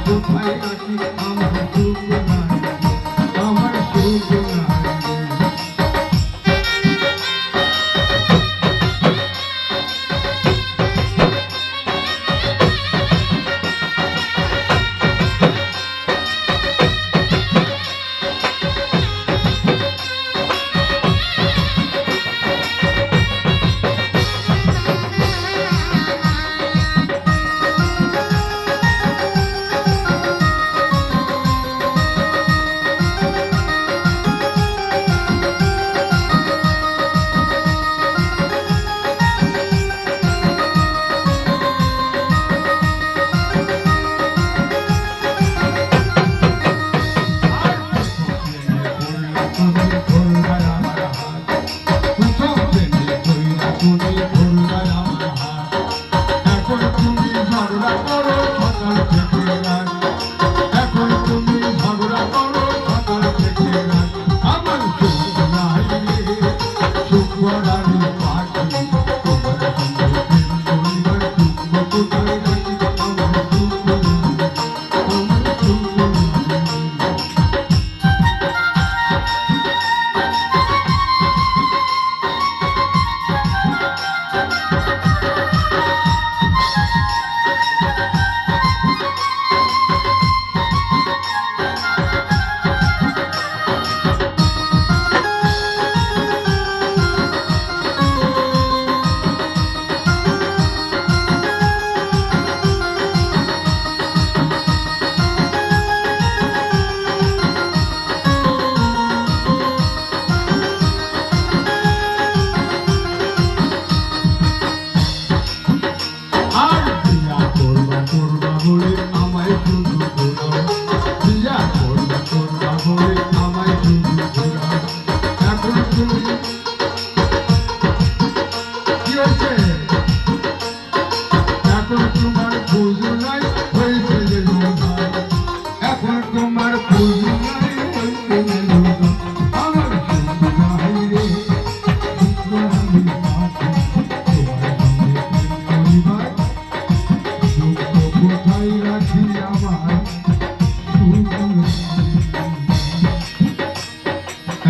কোথায় রাখি আমার সুখ নাই, আমার সুখ নাই।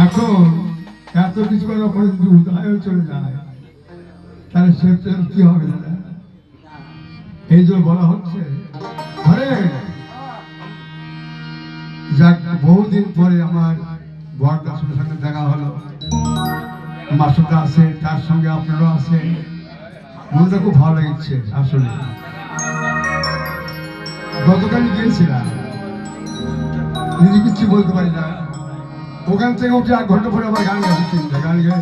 এখন এত কিছু করার পরে যদি উদয় চলে যায় তাহলে সে কি হবে না? এই যে বলা হচ্ছে আরে যাক, বহুদিন পরে আমার বরদাসের সঙ্গে দেখা হলো, মাসুদা আছে, তার সঙ্গে আপনারাও আছে, মনটা খুব ভালো লাগছে। আসলে গতকাল গিয়েছিলাম, নিজে কিছু বলতে পারি না, ওখান থেকে উঠে 1 ঘন্টা পরে আবার গান গেছে, 3টা গান গিয়ে